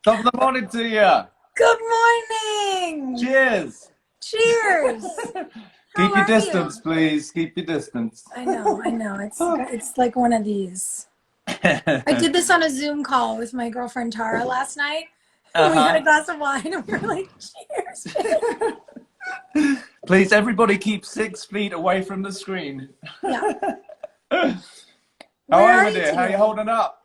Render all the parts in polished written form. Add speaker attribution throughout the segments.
Speaker 1: Top of the morning to you.
Speaker 2: Good morning.
Speaker 1: Cheers.
Speaker 2: Cheers. How
Speaker 1: Keep your
Speaker 2: are you?
Speaker 1: distance, please. Keep your distance.
Speaker 2: I know, I know. It's like one of these. I
Speaker 1: Uh-huh.
Speaker 2: did this on a Zoom call with my girlfriend Tara last night. And we had a glass of wine and we were like, cheers.
Speaker 1: Please, everybody keep 6 feet away from the screen.
Speaker 2: Yeah.
Speaker 1: How
Speaker 2: Where
Speaker 1: are you,
Speaker 2: are
Speaker 1: my
Speaker 2: you
Speaker 1: dear? How are you
Speaker 2: today?
Speaker 1: holding up?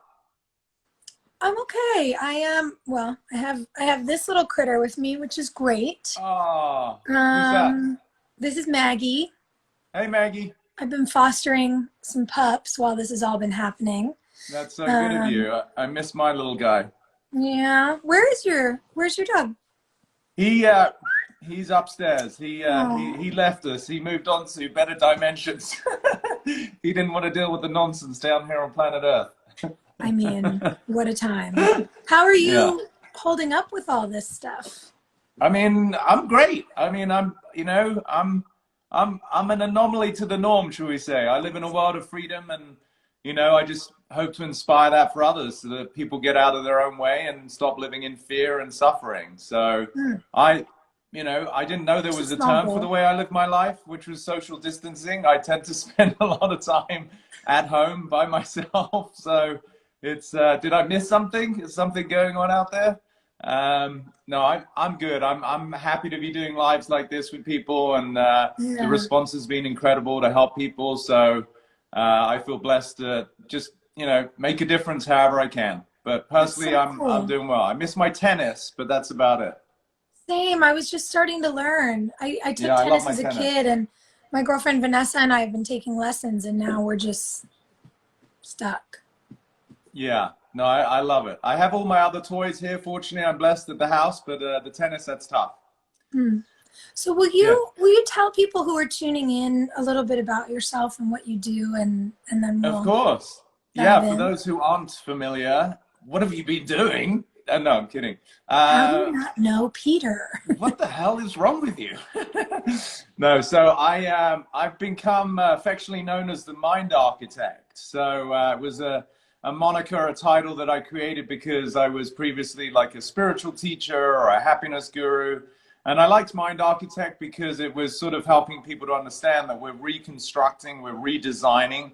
Speaker 2: I'm okay. I am, well, I have this little critter with me, which is great.
Speaker 1: Oh, who's that?
Speaker 2: Um, this is Maggie.
Speaker 1: Hey, Maggie.
Speaker 2: I've been fostering some pups while this has all been happening.
Speaker 1: That's so good of
Speaker 2: Um,
Speaker 1: you. I miss my little guy.
Speaker 2: yeah. Where's your dog?
Speaker 1: He he's upstairs. He
Speaker 2: Oh,
Speaker 1: left us. He moved on to better dimensions. He didn't want to deal with the nonsense down here on planet Earth.
Speaker 2: I mean, what a time. How are
Speaker 1: Yeah.
Speaker 2: you holding up with all this stuff?
Speaker 1: I mean, I'm great. I mean, I'm an anomaly to the norm, shall we say. I live in a world of freedom and I just hope to inspire that for others so that people get out of their own way and stop living in fear and suffering. So
Speaker 2: Hmm,
Speaker 1: I, I didn't know there
Speaker 2: it's a
Speaker 1: was a
Speaker 2: small
Speaker 1: term for the
Speaker 2: goal.
Speaker 1: way I live my life, which was social distancing. I tend to spend a lot of time at home by myself. So it's, did I miss something? Is something going on out there? No, I'm good. I'm happy to be doing lives like this with people, and the
Speaker 2: Yeah,
Speaker 1: response has been incredible to help people. So I feel blessed to just make a difference however I can. But
Speaker 2: that's
Speaker 1: personally,
Speaker 2: so
Speaker 1: I'm
Speaker 2: cool.
Speaker 1: doing well. I miss my tennis, but that's about it.
Speaker 2: Same. I was just starting to learn. I took
Speaker 1: Yeah, I love
Speaker 2: tennis
Speaker 1: my
Speaker 2: as a
Speaker 1: tennis.
Speaker 2: kid, and my girlfriend Vanessa and I have been taking lessons, and now we're just stuck.
Speaker 1: Yeah, no, I love it. I have all my other toys here. Fortunately, I'm blessed at the house, but the tennis, that's tough.
Speaker 2: Hmm. So will
Speaker 1: Yeah,
Speaker 2: you tell people who are tuning in a little bit about yourself and what you do, and then
Speaker 1: of
Speaker 2: we'll
Speaker 1: course. Yeah,
Speaker 2: dive
Speaker 1: for
Speaker 2: in?
Speaker 1: those who aren't familiar, what have you been doing? No, I'm kidding.
Speaker 2: How do you not know Peter?
Speaker 1: What the hell is wrong with you? No, so I've become affectionately known as the Mind Architect. So it was a moniker, a title that I created because I was previously like a spiritual teacher or a happiness guru. And I liked Mind Architect because it was sort of helping people to understand that we're reconstructing, we're redesigning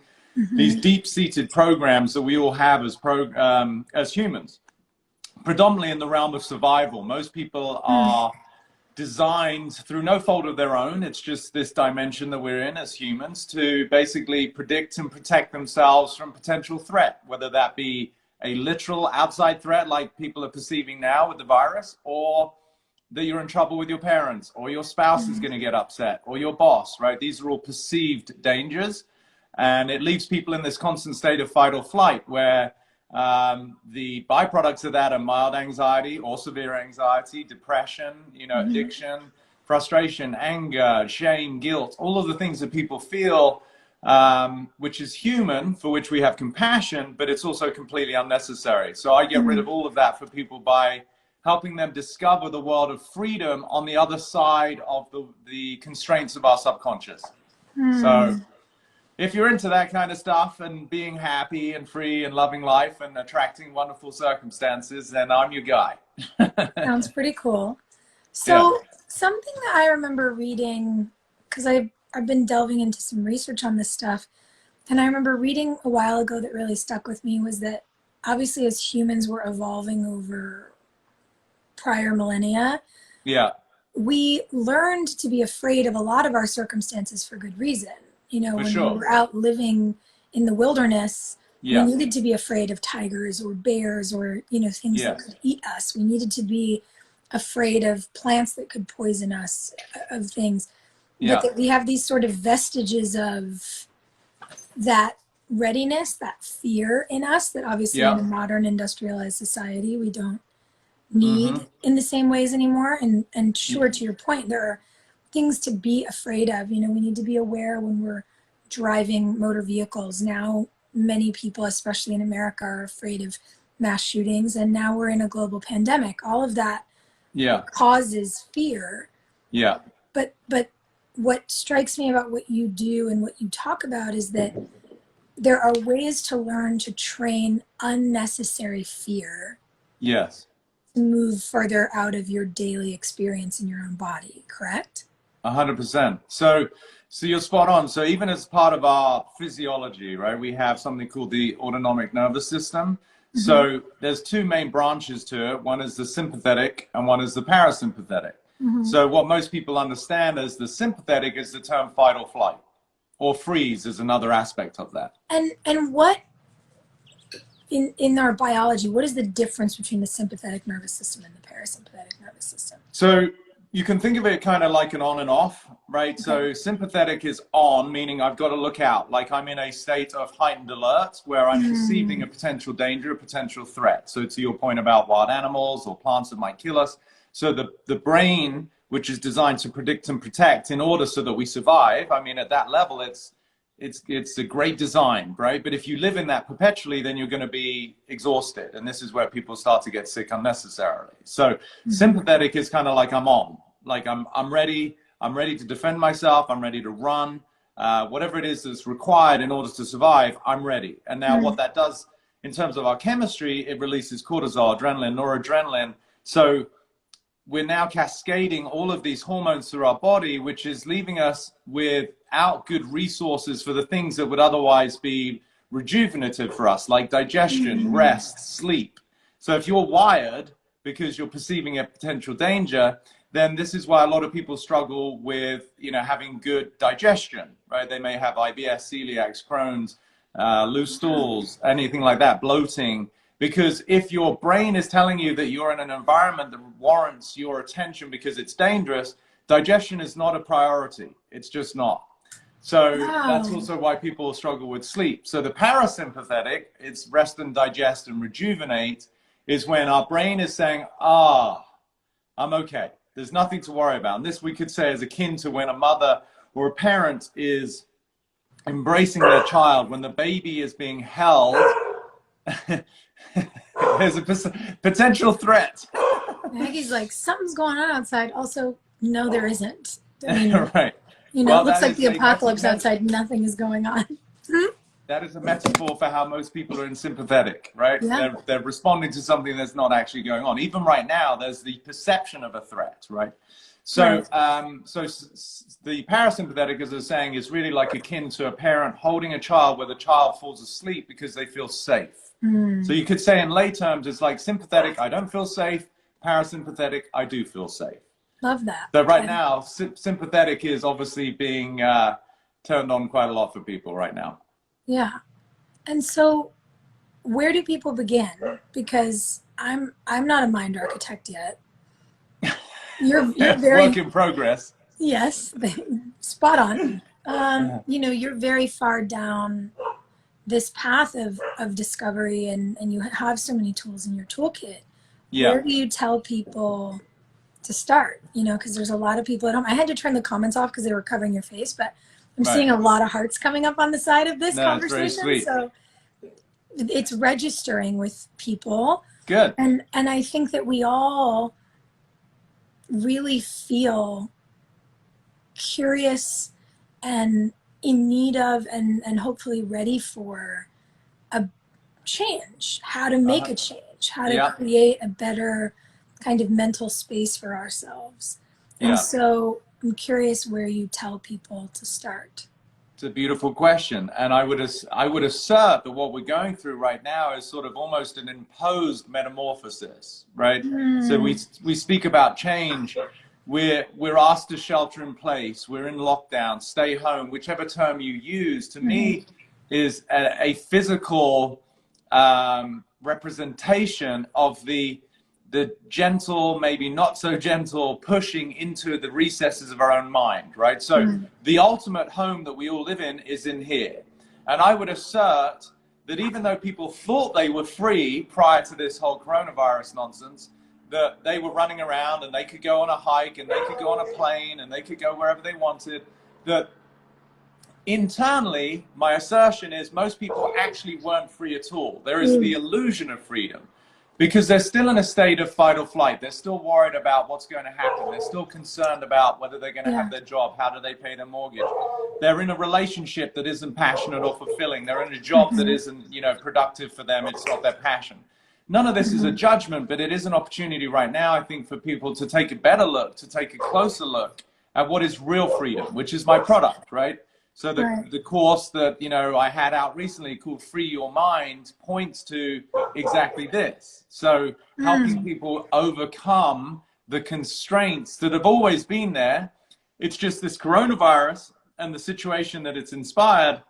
Speaker 1: these
Speaker 2: Hmm.
Speaker 1: deep-seated programs that we all have as humans, predominantly in the realm of survival. Most people are designed through no fault of their own. It's just this dimension that we're in as humans to basically predict and protect themselves from potential threat, whether that be a literal outside threat like people are perceiving now with the virus, or that you're in trouble with your parents, or your spouse is going to get upset, or your boss, right? These are all perceived dangers. And it leaves people in this constant state of fight or flight where the byproducts of that are mild anxiety or severe anxiety, depression,
Speaker 2: Hmm.
Speaker 1: addiction, frustration, anger, shame, guilt, all of the things that people feel, which is human, for which we have compassion, but it's also completely unnecessary. So I get rid
Speaker 2: Hmm.
Speaker 1: of all of that for people by helping them discover the world of freedom on the other side of the constraints of our subconscious. So
Speaker 2: Hmm.
Speaker 1: if you're into that kind of stuff and being happy and free and loving life and attracting wonderful circumstances, then I'm your guy.
Speaker 2: Sounds pretty cool.
Speaker 1: Yeah.
Speaker 2: So something that I remember reading, because I've been delving into some research on this stuff, and I remember reading a while ago that really stuck with me was that obviously as humans were evolving over prior millennia,
Speaker 1: Yeah.
Speaker 2: we learned to be afraid of a lot of our circumstances for good reason.
Speaker 1: For
Speaker 2: When we
Speaker 1: sure.
Speaker 2: were out living in the wilderness, we
Speaker 1: Yeah.
Speaker 2: needed to be afraid of tigers or bears or, things that
Speaker 1: Yes.
Speaker 2: could eat us. We needed to be afraid of plants that could poison us, of things. But
Speaker 1: Yeah.
Speaker 2: that we have these sort of vestiges of that readiness, that fear in us that obviously in
Speaker 1: Yeah.
Speaker 2: a modern industrialized society we don't
Speaker 1: Mm-hmm.
Speaker 2: need in the same ways anymore. And sure, to your point, there are things to be afraid of. We need to be aware when we're driving motor vehicles. Now, many people, especially in America, are afraid of mass shootings, and now we're in a global pandemic. All of that
Speaker 1: Yeah.
Speaker 2: causes fear.
Speaker 1: Yeah.
Speaker 2: But what strikes me about what you do and what you talk about is that there are ways to learn to train unnecessary fear
Speaker 1: Yes.
Speaker 2: to move further out of your daily experience in your own body, correct?
Speaker 1: 100%. So you're spot on. So even as part of our physiology, right, we have something called the autonomic nervous system.
Speaker 2: Mm-hmm.
Speaker 1: So there's two main branches to it. One is the sympathetic and one is the parasympathetic.
Speaker 2: Mm-hmm.
Speaker 1: So what most people understand as the sympathetic is the term fight or flight, or freeze is another aspect of that.
Speaker 2: And what in our biology, what is the difference between the sympathetic nervous system and the parasympathetic nervous system?
Speaker 1: So you can think of it kind of like an on and off, right? Okay. So sympathetic is on, meaning I've got to look out, like I'm in a state of heightened alert where I'm perceiving a potential danger, a potential threat. So to your point about wild animals or plants that might kill us. So the brain, which is designed to predict and protect in order so that we survive, I mean, at that level, it's a great design, right? But if you live in that perpetually, then you're going to be exhausted. And this is where people start to get sick unnecessarily. So sympathetic is kind of like I'm on, like I'm ready to defend myself. I'm ready to run, whatever it is that's required in order to survive, I'm ready. And now what that does in terms of our chemistry, it releases cortisol, adrenaline, noradrenaline. So we're now cascading all of these hormones through our body, which is leaving us without good resources for the things that would otherwise be rejuvenative for us, like digestion, rest, sleep. So if you're wired because you're perceiving a potential danger, then this is why a lot of people struggle with, having good digestion, right? They may have IBS, celiac, Crohn's, loose stools, anything like that, bloating. Because if your brain is telling you that you're in an environment that warrants your attention because it's dangerous, digestion is not a priority. It's just not. So that's also why people struggle with sleep. So the parasympathetic, it's rest and digest and rejuvenate, is when our brain is saying, I'm okay. There's nothing to worry about. And this we could say is akin to when a mother or a parent is embracing their child, when the baby is being held. There's a potential threat.
Speaker 2: Maggie's like, something's going on outside. Also, no, there isn't. I mean,
Speaker 1: right.
Speaker 2: It looks like the apocalypse outside. Nothing is going on.
Speaker 1: That is a metaphor for how most people are in sympathetic, right?
Speaker 2: Yeah.
Speaker 1: They're responding to something that's not actually going on. Even right now, there's the perception of a threat, right? So, so the parasympathetic, as I was saying, is really like akin to a parent holding a child where the child falls asleep because they feel safe. So you could say in lay terms, it's like sympathetic, I don't feel safe. Parasympathetic, I do feel safe.
Speaker 2: Love that.
Speaker 1: So right now, sympathetic is obviously being turned on quite a lot for people right now.
Speaker 2: Yeah. And so where do people begin? Because I'm not a mind architect yet. You're very
Speaker 1: work in progress.
Speaker 2: Yes, spot on. You're very far down this path of discovery, and you have so many tools in your toolkit.
Speaker 1: Yeah.
Speaker 2: Where do you tell people to start? Because there's a lot of people at home. I had to turn the comments off because they were covering your face, but I'm seeing a lot of hearts coming up on the side of this conversation.
Speaker 1: It's very sweet.
Speaker 2: So it's registering with people.
Speaker 1: Good.
Speaker 2: And I think that we all really feel curious and in need of and hopefully ready for a change, how to make a change, how to create a better kind of mental space for ourselves. And so I'm curious where you tell people to start.
Speaker 1: It's a beautiful question. And I would assert that what we're going through right now is sort of almost an imposed metamorphosis, right? So we speak about change. We're asked to shelter in place. We're in lockdown, stay home, whichever term you use, to me is a physical representation of the gentle, maybe not so gentle pushing into the recesses of our own mind, right? So the ultimate home that we all live in is in here. And I would assert that even though people thought they were free prior to this whole coronavirus nonsense, that they were running around and they could go on a hike and they could go on a plane and they could go wherever they wanted, that internally, my assertion is most people actually weren't free at all. There is the illusion of freedom because they're still in a state of fight or flight. They're still worried about what's going to happen. They're still concerned about whether they're going to have their job. How do they pay their mortgage? They're in a relationship that isn't passionate or fulfilling. They're in a job that isn't, productive for them. It's not their passion. none of this is a judgment, but it is an opportunity right now, I think, for people to take a better look, to take a closer look at what is real freedom, which is my product, right? So the course that, you know, I had out recently called Free Your Mind points to exactly this. So helping people overcome the constraints that have always been there. It's just this coronavirus and the situation that it's inspired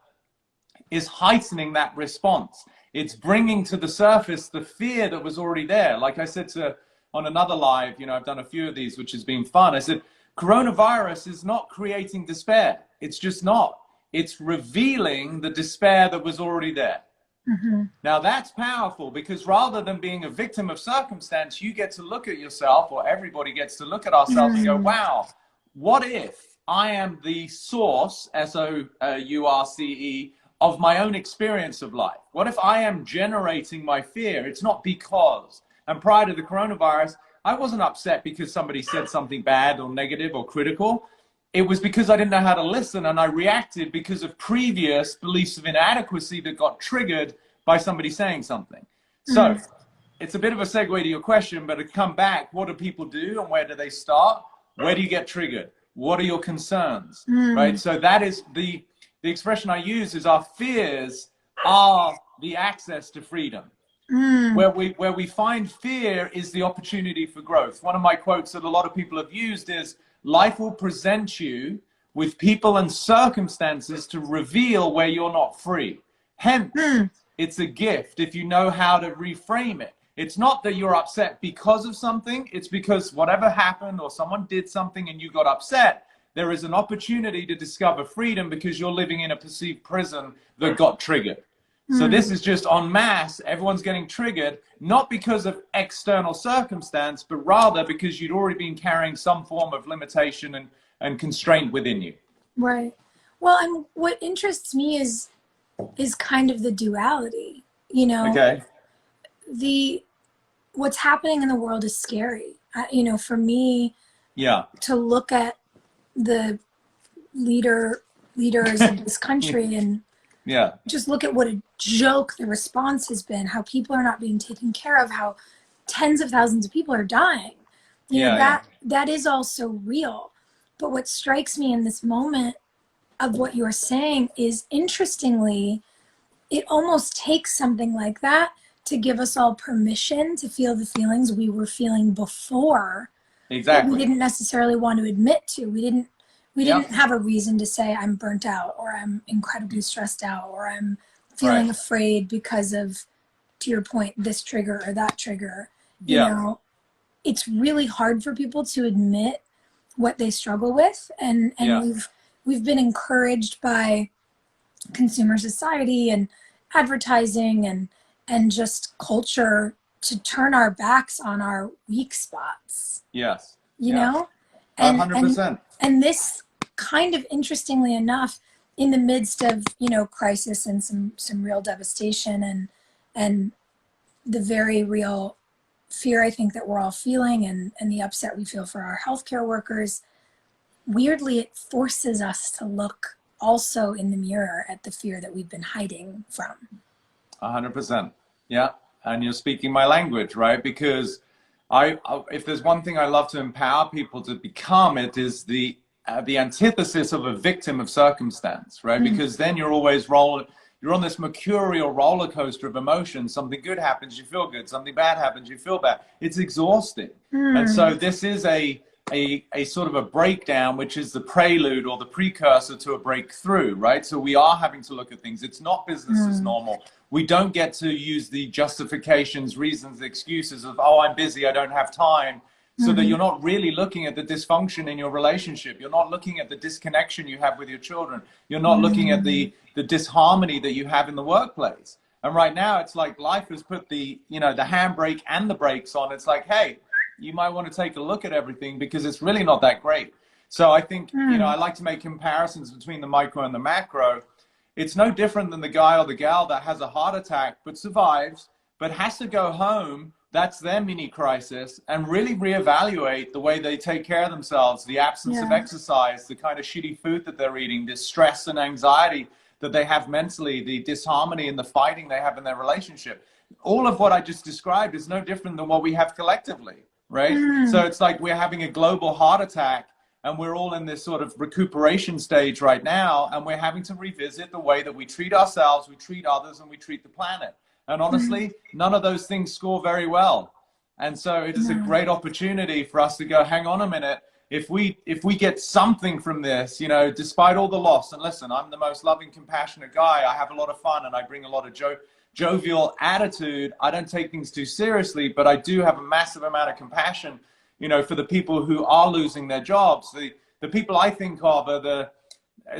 Speaker 1: is heightening that response. It's bringing to the surface the fear that was already there. Like I said on another live, you know, I've done a few of these, which has been fun. I said, coronavirus is not creating despair. It's just not. It's revealing the despair that was already there. Now that's powerful, because rather than being a victim of circumstance, you get to look at yourself, or everybody gets to look at ourselves and go, wow, what if I am the source, SOURCE, of my own experience of life? What if I am generating my fear? It's not because. And prior to the coronavirus, I wasn't upset because somebody said something bad or negative or critical. It was because I didn't know how to listen, and I reacted because of previous beliefs of inadequacy that got triggered by somebody saying something. So it's a bit of a segue to your question, but to come back, what do people do and where do they start? Where do you get triggered? What are your concerns, right? So that is the expression I use is our fears are the access to freedom. Where we find fear is the opportunity for growth. One of my quotes that a lot of people have used is, life will present you with people and circumstances to reveal where you're not free. Hence, it's a gift if you know how to reframe it. It's not that you're upset because of something. It's because whatever happened or someone did something and you got upset. There is an opportunity to discover freedom because you're living in a perceived prison that got triggered. So this is just en masse. Everyone's getting triggered, not because of external circumstance, but rather because you'd already been carrying some form of limitation and constraint within you.
Speaker 2: Right. Well, and what interests me is kind of the duality, you know.
Speaker 1: Okay.
Speaker 2: What's happening in the world is scary. You know, for me, to look at the leaders of this country and just look at what a joke the response has been, how people are not being taken care of, how tens of thousands of people are dying. You know, that is also real. But what strikes me in this moment of what you're saying is, interestingly, it almost takes something like that to give us all permission to feel the feelings we were feeling before. Exactly. That we didn't necessarily want to admit to. We didn't have a reason to say I'm burnt out, or I'm incredibly stressed out, or I'm feeling afraid because of, to your point, this trigger or that trigger. You know, it's really hard for people to admit what they struggle with, and we've been encouraged by consumer society and advertising and just culture to turn our backs on our weak spots.
Speaker 1: Yes.
Speaker 2: You know?
Speaker 1: 100%.
Speaker 2: And this kind of, interestingly enough, in the midst of, you know, crisis and some real devastation and the very real fear, I think, that we're all feeling, and the upset we feel for our healthcare workers, weirdly, it forces us to look also in the mirror at the fear that we've been hiding from.
Speaker 1: 100%. Yeah. And you're speaking my language, right? Because if there's one thing I love to empower people to become, it is the antithesis of a victim of circumstance, right? Because then you're always you're on this mercurial roller coaster of emotions. Something good happens, you feel good. Something bad happens, you feel bad. It's exhausting. And so this is a sort of a breakdown, which is the prelude or the precursor to a breakthrough, right? So we are having to look at things. It's not business as normal. We don't get to use the justifications, reasons, excuses of, oh, I'm busy, I don't have time. So that you're not really looking at the dysfunction in your relationship. You're not looking at the disconnection you have with your children. You're not looking at the disharmony that you have in the workplace. And right now, it's like life has put the handbrake and the brakes on. It's like, hey, you might want to take a look at everything because it's really not that great. So I think, I like to make comparisons between the micro and the macro. It's no different than the guy or the gal that has a heart attack but survives, but has to go home. That's their mini crisis, and really reevaluate the way they take care of themselves, the absence of exercise, the kind of shitty food that they're eating, the stress and anxiety that they have mentally, the disharmony and the fighting they have in their relationship. all of what I just described is no different than what we have collectively, right? So it's like we're having a global heart attack, and we're all in this sort of recuperation stage right now, and we're having to revisit the way that we treat ourselves, we treat others, and we treat the planet. And honestly, none of those things score very well. And so it is a great opportunity for us to go, hang on a minute, if we get something from this, you know, despite all the loss, and listen, I'm the most loving, compassionate guy. I have a lot of fun, and I bring a lot of jovial attitude. I don't take things too seriously, but I do have a massive amount of compassion, you know, for the people who are losing their jobs. The people I think of are the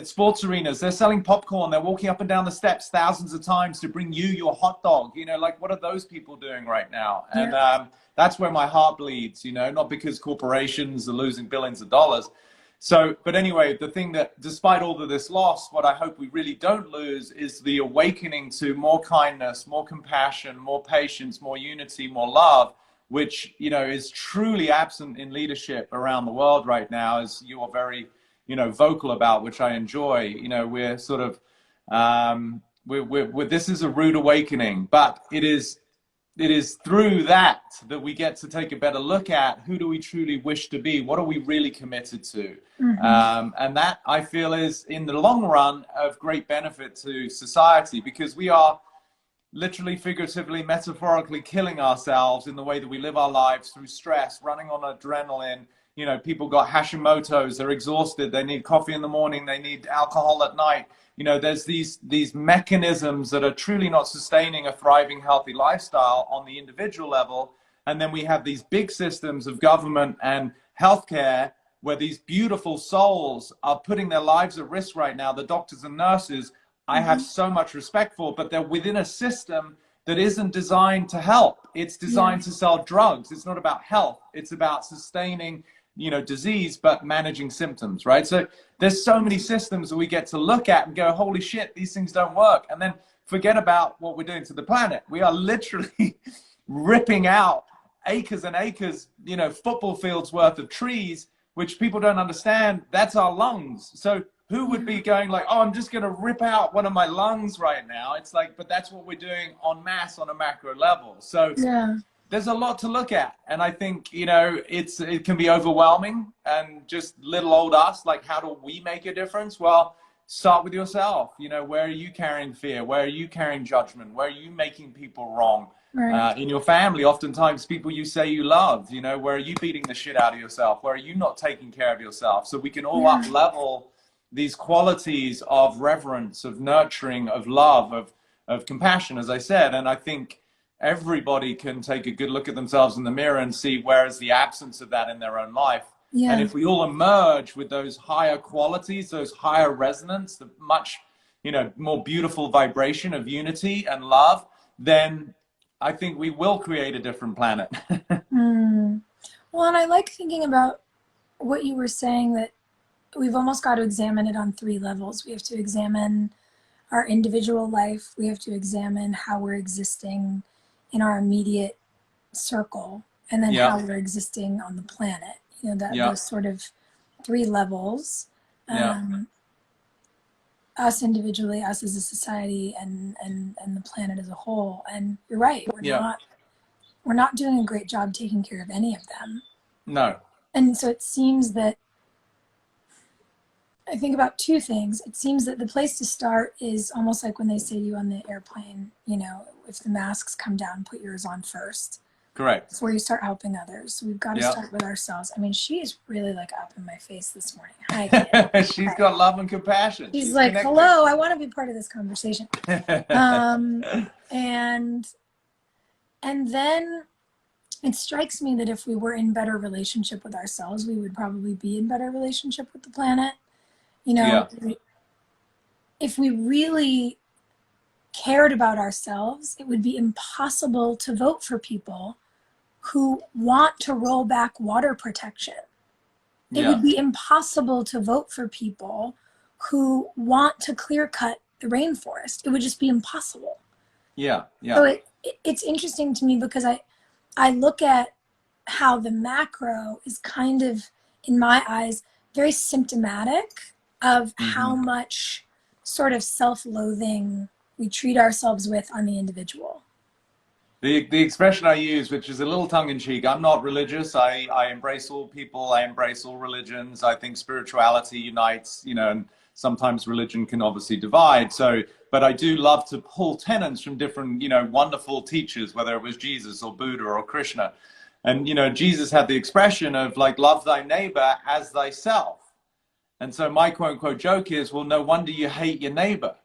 Speaker 1: sports arenas. They're selling popcorn. They're walking up and down the steps thousands of times to bring you your hot dog. You know, like, what are those people doing right now? And that's where my heart bleeds, you know, not because corporations are losing billions of dollars. So, but anyway, the thing that, despite all of this loss, what I hope we really don't lose is the awakening to more kindness, more compassion, more patience, more unity, more love, which, you know, is truly absent in leadership around the world right now, as you are very, you know, vocal about, which I enjoy. You know, we're sort of, this is a rude awakening, but it is through that we get to take a better look at who do we truly wish to be, what are we really committed to, and that, I feel, is in the long run of great benefit to society, because we are literally, figuratively, metaphorically killing ourselves in the way that we live our lives, through stress, running on adrenaline. You know, people got Hashimoto's, they're exhausted, they need coffee in the morning, they need alcohol at night. You know, there's these mechanisms that are truly not sustaining a thriving, healthy lifestyle on the individual level. And then we have these big systems of government and healthcare where these beautiful souls are putting their lives at risk right now. The doctors and nurses, I have so much respect for, but they're within a system that isn't designed to help. It's designed to sell drugs. It's not about health. It's about sustaining, you know, disease, but managing symptoms, right? So there's so many systems that we get to look at and go, holy shit, these things don't work. And then forget about what we're doing to the planet. We are literally ripping out acres and acres, you know, football fields worth of trees, which people don't understand. That's our lungs. So who would be going like, oh, I'm just going to rip out one of my lungs right now? It's like, but that's what we're doing en masse on a macro level. So there's a lot to look at. And I think, you know, it can be overwhelming, and just little old us, like, how do we make a difference? Well, start with yourself. You know, where are you carrying fear? Where are you carrying judgment? Where are you making people wrong? In your family, oftentimes people you say you love, you know, where are you beating the shit out of yourself? Where are you not taking care of yourself? So we can all up level these qualities of reverence, of nurturing, of love, of compassion, as I said. And I think everybody can take a good look at themselves in the mirror and see where is the absence of that in their own life. And if we all emerge with those higher qualities, those higher resonance, the much, you know, more beautiful vibration of unity and love, then I think we will create a different planet.
Speaker 2: Well, and I like thinking about what you were saying, that we've almost got to examine it on 3 levels. We have to examine our individual life. We have to examine how we're existing in our immediate circle, and then how we're existing on the planet. You know, those sort of 3 levels. Us individually, us as a society, and the planet as a whole. And you're right, we're not doing a great job taking care of any of them. No. And so it seems that, I think about 2 things. It seems that the place to start is almost like when they say to you on the airplane, you know, if the masks come down, put yours on first. Correct. Before you start helping others. So we've got to start with ourselves. I mean, she is really like up in my face this morning. Hi,
Speaker 1: She's got love and compassion.
Speaker 2: She's like, connected. Hello, I want to be part of this conversation. And then it strikes me that if we were in better relationship with ourselves, we would probably be in better relationship with the planet. You know, if we really cared about ourselves, it would be impossible to vote for people who want to roll back water protection. It would be impossible to vote for people who want to clear cut the rainforest. It would just be impossible. So it's interesting to me, because I look at how the macro is kind of, in my eyes, very symptomatic of how much sort of self-loathing we treat ourselves with on the individual.
Speaker 1: The expression I use, which is a little tongue-in-cheek, I'm not religious. I embrace all people. I embrace all religions. I think spirituality unites, you know, and sometimes religion can obviously divide. So, but I do love to pull tenets from different, you know, wonderful teachers, whether it was Jesus or Buddha or Krishna. And, you know, Jesus had the expression of like, love thy neighbor as thyself. And so my quote unquote joke is, well, no wonder you hate your neighbor.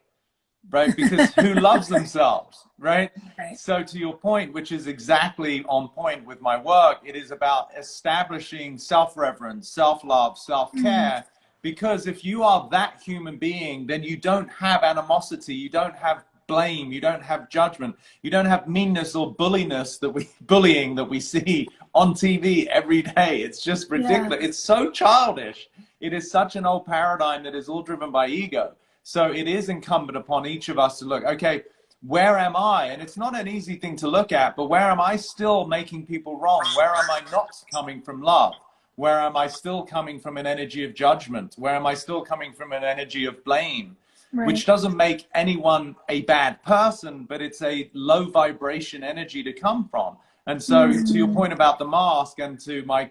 Speaker 1: Right? Because who loves themselves, right?
Speaker 2: Right.
Speaker 1: So to your point, which is exactly on point with my work, it is about establishing self-reverence, self-love, self-care, because if you are that human being, then you don't have animosity, you don't have blame, you don't have judgment, you don't have meanness or bullying that we see on TV every day. It's just ridiculous.
Speaker 2: Yeah.
Speaker 1: It's so childish. It is such an old paradigm that is all driven by ego. So it is incumbent upon each of us to look, okay, where am I? And it's not an easy thing to look at, but where am I still making people wrong? Where am I not coming from love? Where am I still coming from an energy of judgment? Where am I still coming from an energy of blame?
Speaker 2: Right.
Speaker 1: Which doesn't make anyone a bad person, but it's a low vibration energy to come from. And so to your point about the mask and to my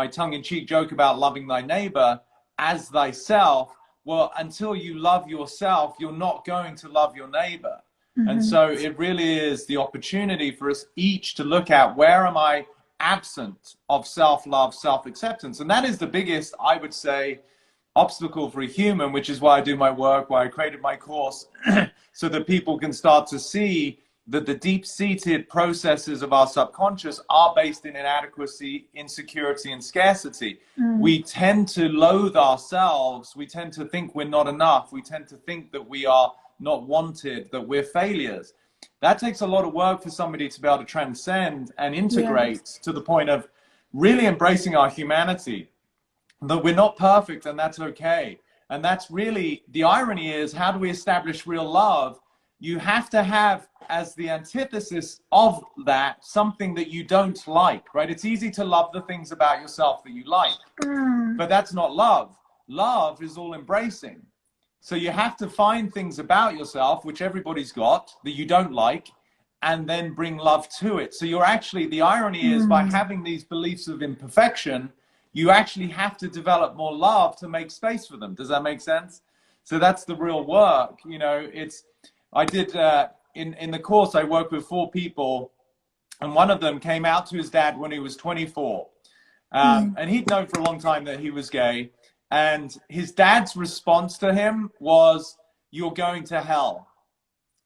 Speaker 1: tongue-in-cheek joke about loving thy neighbor as thyself, well, until you love yourself, you're not going to love your neighbor. And so it really is the opportunity for us each to look at, where am I absent of self-love, self-acceptance? And that is the biggest, I would say, obstacle for a human, which is why I do my work, why I created my course, so that people can start to see that the deep-seated processes of our subconscious are based in inadequacy, insecurity, and scarcity. We tend to loathe ourselves. We tend to think we're not enough. We tend to think that we are not wanted, that we're failures. That takes a lot of work for somebody to be able to transcend and integrate to the point of really embracing our humanity, that we're not perfect and that's okay. And that's really, the irony is, how do we establish real love? You have to have, as the antithesis of that, something that you don't like, right? It's easy to love the things about yourself that you like, but that's not love. Love is all embracing. So you have to find things about yourself, which everybody's got, that you don't like, and then bring love to it. So you're actually, the irony is, by having these beliefs of imperfection, you actually have to develop more love to make space for them. Does that make sense? So that's the real work. You know, it's, I did, in the course, I worked with 4 people, and one of them came out to his dad when he was 24. And he'd known for a long time that he was gay. And his dad's response to him was, "You're going to hell."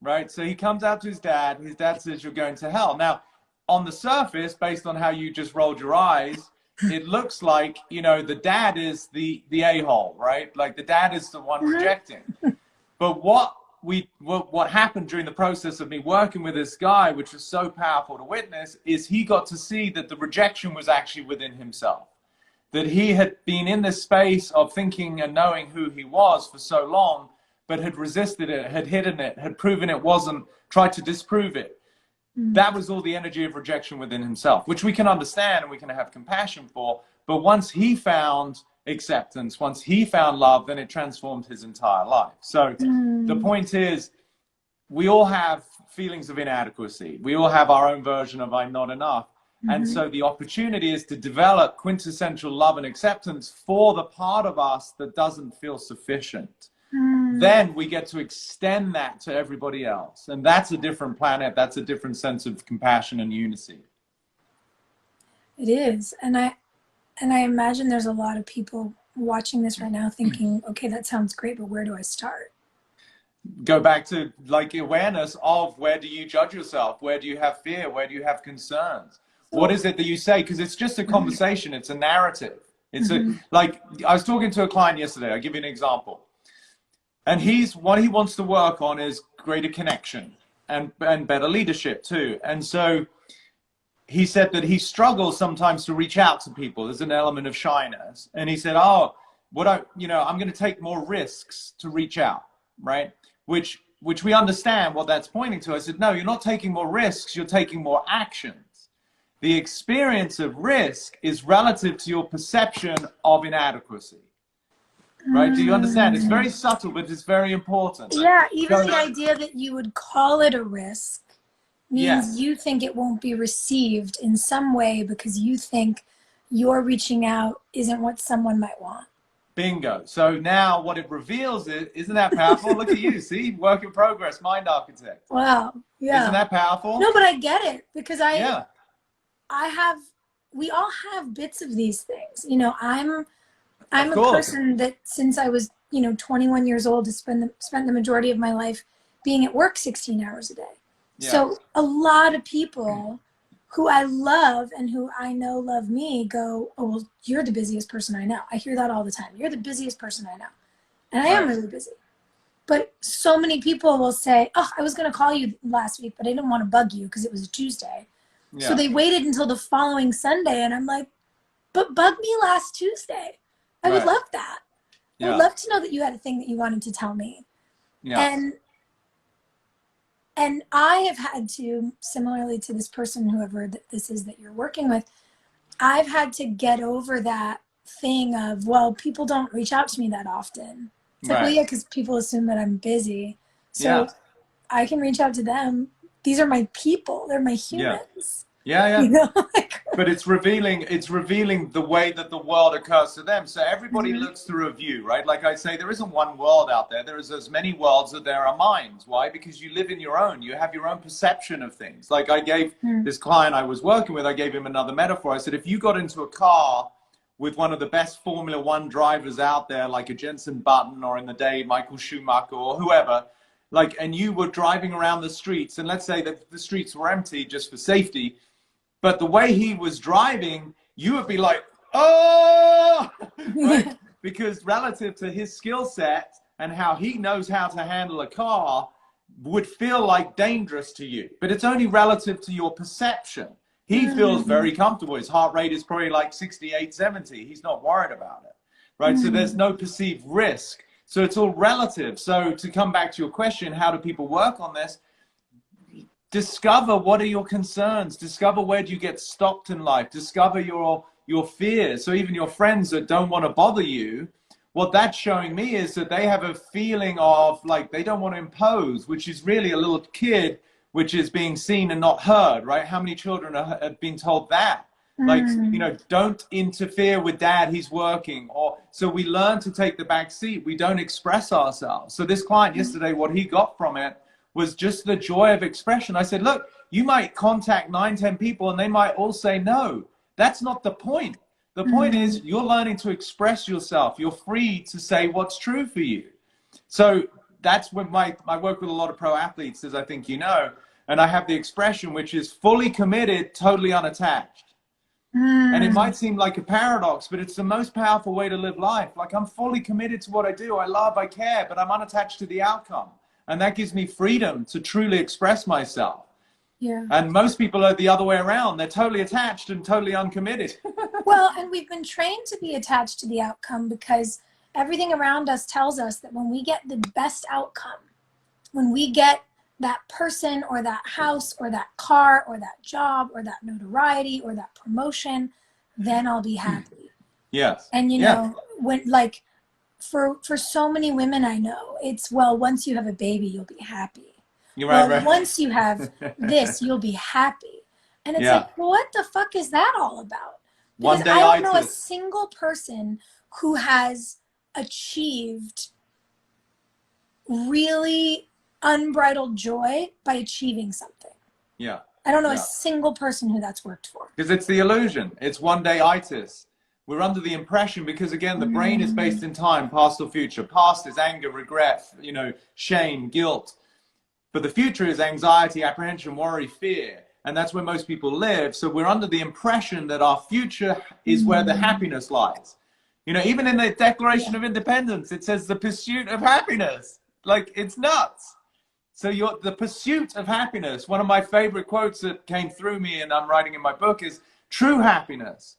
Speaker 1: Right? So he comes out to his dad says, "You're going to hell." Now, on the surface, based on how you just rolled your eyes, it looks like, you know, the dad is the a-hole, right? Like the dad is the one rejecting. But what happened during the process of me working with this guy, which was so powerful to witness, is he got to see that the rejection was actually within himself. That he had been in this space of thinking and knowing who he was for so long, but had resisted it, had hidden it, had proven it wasn't, tried to disprove it. That was all the energy of rejection within himself, which we can understand and we can have compassion for. But once he found acceptance, once he found love, then it transformed his entire life. So the point is, we all have feelings of inadequacy. We all have our own version of I'm not enough. And so the opportunity is to develop quintessential love and acceptance for the part of us that doesn't feel sufficient. Then we get to extend that to everybody else. And that's a different planet. That's a different sense of compassion and unity.
Speaker 2: It is. And I imagine there's a lot of people watching this right now thinking, okay, that sounds great, but where do I start?
Speaker 1: Go back to like awareness of, where do you judge yourself? Where do you have fear? Where do you have concerns? What is it that you say? Because it's just a conversation. It's a narrative. It's like, I was talking to a client yesterday. I'll give you an example. And what he wants to work on is greater connection and better leadership too. And so he said that he struggles sometimes to reach out to people. There's an element of shyness. And he said, I'm going to take more risks to reach out, right? Which we understand what that's pointing to. I said, no, you're not taking more risks. You're taking more actions. The experience of risk is relative to your perception of inadequacy. Right? Do you understand? It's very subtle, but it's very important.
Speaker 2: Yeah, even the idea that you would call it a risk means
Speaker 1: Yes.
Speaker 2: you think it won't be received in some way because you think your reaching out isn't what someone might want.
Speaker 1: Bingo. So now what it reveals is, isn't that powerful? Look at you. See, work in progress, mind architect.
Speaker 2: Wow. Yeah.
Speaker 1: Isn't that powerful?
Speaker 2: No, but I get it because
Speaker 1: Yeah.
Speaker 2: we all have bits of these things. You know, I'm
Speaker 1: Of
Speaker 2: a
Speaker 1: course.
Speaker 2: person that since I was, 21 years old, to spent the majority of my life being at work 16 hours a day.
Speaker 1: Yeah.
Speaker 2: So a lot of people who I love and who I know love me go, oh, well, you're the busiest person I know. I hear that all the time. You're the busiest person I know. And I am really busy. But so many people will say, oh, I was going to call you last week, but I didn't want to bug you because it was a Tuesday.
Speaker 1: Yeah.
Speaker 2: So they waited until the following Sunday. And I'm like, but bug me last Tuesday. I would love that. I would love to know that you had a thing that you wanted to tell me.
Speaker 1: Yeah.
Speaker 2: And I have had to, similarly to this person, whoever this is that you're working with, I've had to get over that thing of, well, people don't reach out to me that often. It's like, well, yeah, because people assume that I'm busy. So I can reach out to them. These are my people. They're my humans.
Speaker 1: Yeah.
Speaker 2: You know?
Speaker 1: But it's revealing the way that the world occurs to them. So everybody looks through a view, right? Like I say, there isn't one world out there. There is as many worlds as there are minds. Why? Because you live in your own. You have your own perception of things. Like I gave this client I was working with, I gave him another metaphor. I said, if you got into a car with one of the best Formula One drivers out there, like a Jenson Button, or in the day, Michael Schumacher, or whoever, like, and you were driving around the streets, and let's say that the streets were empty just for safety, but the way he was driving, you would be like, oh, right? Because relative to his skill set and how he knows how to handle a car would feel like dangerous to you. But it's only relative to your perception. He feels very comfortable. His heart rate is probably like 68, 70. He's not worried about it, right? So there's no perceived risk. So it's all relative. So to come back to your question, how do people work on this? Discover what are your concerns. Discover where do you get stopped in life. Discover your fears. So even your friends that don't want to bother you, what that's showing me is that they have a feeling of like they don't want to impose, which is really a little kid which is being seen and not heard, right? How many children have been told that? Like, don't interfere with dad, he's working. Or so we learn to take the back seat. We don't express ourselves. So this client yesterday, what he got from it was just the joy of expression. I said, look, you might contact 9, 10 people and they might all say no. That's not the point. The point is you're learning to express yourself. You're free to say what's true for you. So that's when I work with a lot of pro athletes, as I think you know, and I have the expression, which is fully committed, totally unattached. And it might seem like a paradox, but it's the most powerful way to live life. Like I'm fully committed to what I do. I love, I care, but I'm unattached to the outcome. And that gives me freedom to truly express myself.
Speaker 2: Yeah.
Speaker 1: And most people are the other way around. They're totally attached and totally uncommitted.
Speaker 2: Well, and we've been trained to be attached to the outcome because everything around us tells us that when we get the best outcome, when we get that person or that house or that car or that job or that notoriety or that promotion, then I'll be happy.
Speaker 1: Yes.
Speaker 2: And you know, when like for so many women I know, it's, well, once you have a baby, you'll be happy.
Speaker 1: You're right,
Speaker 2: well,
Speaker 1: right.
Speaker 2: Once you have this, you'll be happy. And it's like, well, what the fuck is that all about? Because
Speaker 1: One day
Speaker 2: I don't know a single person who has achieved really unbridled joy by achieving something.
Speaker 1: Yeah.
Speaker 2: I don't know a single person who that's worked for.
Speaker 1: Because it's the illusion. It's one day itis. We're under the impression, because again, the brain is based in time, past or future. Past is anger, regret, you know, shame, guilt. But the future is anxiety, apprehension, worry, fear. And that's where most people live. So we're under the impression that our future is where the happiness lies. You know, even in the Declaration of Independence, it says the pursuit of happiness. Like, it's nuts. So the pursuit of happiness, one of my favorite quotes that came through me and I'm writing in my book is, true happiness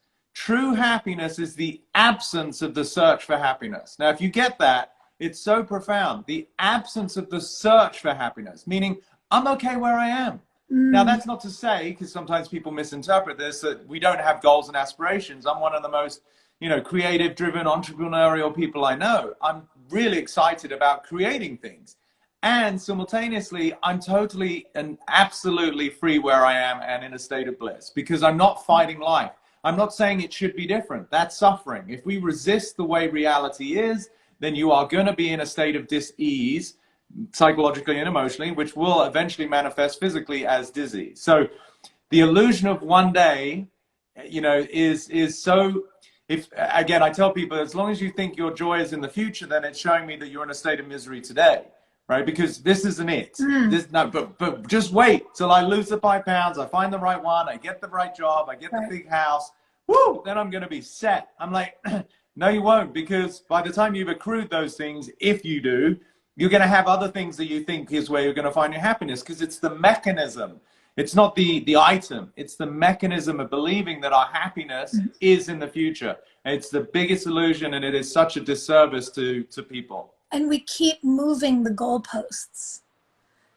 Speaker 1: is the absence of the search for happiness. Now, if you get that, it's so profound. The absence of the search for happiness, meaning I'm okay where I am. Now, that's not to say, because sometimes people misinterpret this, that we don't have goals and aspirations. I'm one of the most, you know, creative, driven, entrepreneurial people I know. I'm really excited about creating things. And simultaneously, I'm totally and absolutely free where I am and in a state of bliss because I'm not fighting life. I'm not saying it should be different. That's suffering. If we resist the way reality is, then you are going to be in a state of dis-ease, psychologically and emotionally, which will eventually manifest physically as disease. So the illusion of one day, you know, is so, if again, I tell people, as long as you think your joy is in the future, then it's showing me that you're in a state of misery today, right? Because this isn't it. This, no, but just wait till I lose the 5 pounds, I find the right one, I get the right job, I get the big house, woo, then I'm going to be set. I'm like, no, you won't, because by the time you've accrued those things, if you do, you're going to have other things that you think is where you're going to find your happiness, because it's the mechanism. It's not the item. It's the mechanism of believing that our happiness is in the future. And it's the biggest illusion, and it is such a disservice to people.
Speaker 2: And we keep moving the goalposts.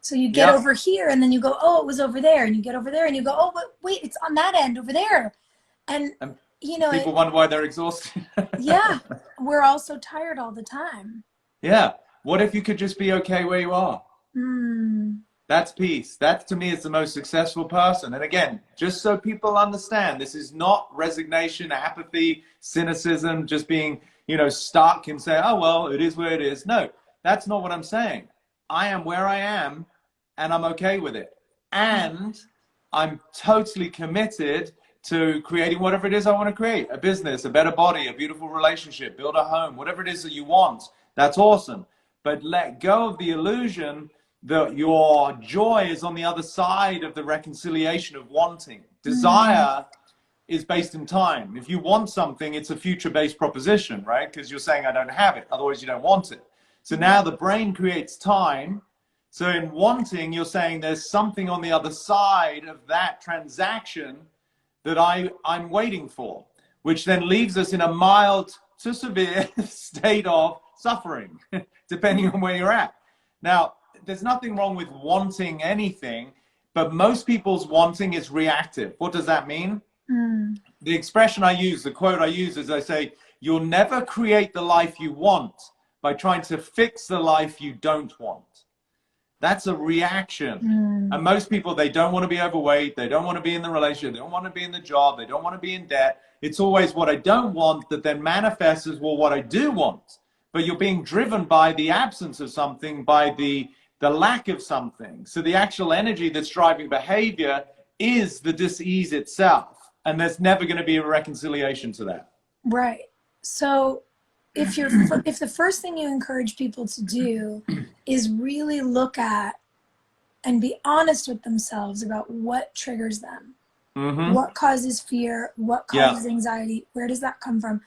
Speaker 2: So you get over here, and then you go, oh, it was over there. And you get over there, and you go, oh, but wait, it's on that end over there. And you know,
Speaker 1: people wonder why they're exhausted.
Speaker 2: Yeah, we're all so tired all the time.
Speaker 1: Yeah. What if you could just be okay where you are? That's peace. That, to me, is the most successful person. And again, just so people understand, this is not resignation, apathy, cynicism, just being, you know, stuck and say, oh, well, it is where it is. No, that's not what I'm saying. I am where I am, and I'm okay with it. And I'm totally committed to creating whatever it is I want to create. A business, a better body, a beautiful relationship, build a home, whatever it is that you want. That's awesome. But let go of the illusion that your joy is on the other side of the reconciliation of wanting. Desire is based in time. If you want something, it's a future-based proposition, right? Because you're saying, I don't have it. Otherwise, you don't want it. So now the brain creates time. So in wanting, you're saying there's something on the other side of that transaction that I'm waiting for, which then leaves us in a mild to severe state of suffering, depending on where you're at. Now, there's nothing wrong with wanting anything, but most people's wanting is reactive. What does that mean? The expression I use, the quote I use is I say, you'll never create the life you want by trying to fix the life you don't want. That's a reaction. And most people, they don't want to be overweight. They don't want to be in the relationship. They don't want to be in the job. They don't want to be in debt. It's always what I don't want that then manifests as, well, what I do want. But you're being driven by the absence of something, by the lack of something. So the actual energy that's driving behavior is the dis-ease itself. And there's never going to be a reconciliation to that. Right.
Speaker 2: So if the first thing you encourage people to do is really look at and be honest with themselves about what triggers them, what causes fear, what causes anxiety, where does that come from?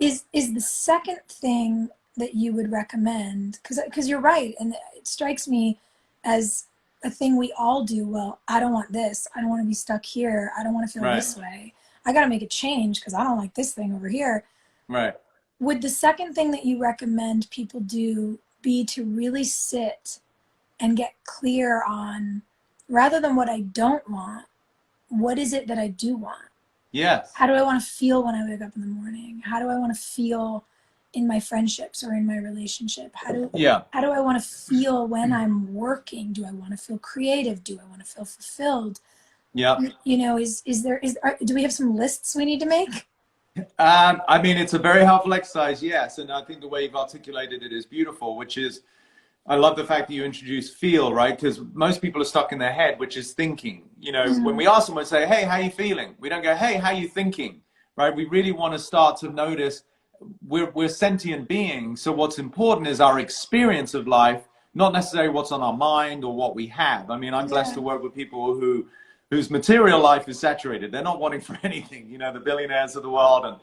Speaker 2: Is the second thing that you would recommend, because you're right, and it strikes me as a thing we all do. Well, I don't want this. I don't want to be stuck here. I don't want to feel this way. I got to make a change because I don't like this thing over here.
Speaker 1: Right.
Speaker 2: Would the second thing that you recommend people do be to really sit and get clear on, rather than what I don't want, what is it that I do want?
Speaker 1: Yes.
Speaker 2: How do I want to feel when I wake up in the morning? How do I want to feel in my friendships or in my relationship? How do I want to feel when I'm working? Do I want to feel creative? Do I want to feel fulfilled?
Speaker 1: Yeah.
Speaker 2: You know, do we have some lists we need to make?
Speaker 1: I mean, it's a very helpful exercise, yes. And I think the way you've articulated it is beautiful, which is, I love the fact that you introduce feel, right? Because most people are stuck in their head, which is thinking. You know, when we ask someone, say, hey, how are you feeling? We don't go, hey, how are you thinking? Right? We really want to start to notice we're sentient beings. So what's important is our experience of life, not necessarily what's on our mind or what we have. I mean, I'm blessed to work with people whose material life is saturated. They're not wanting for anything, you know, the billionaires of the world, and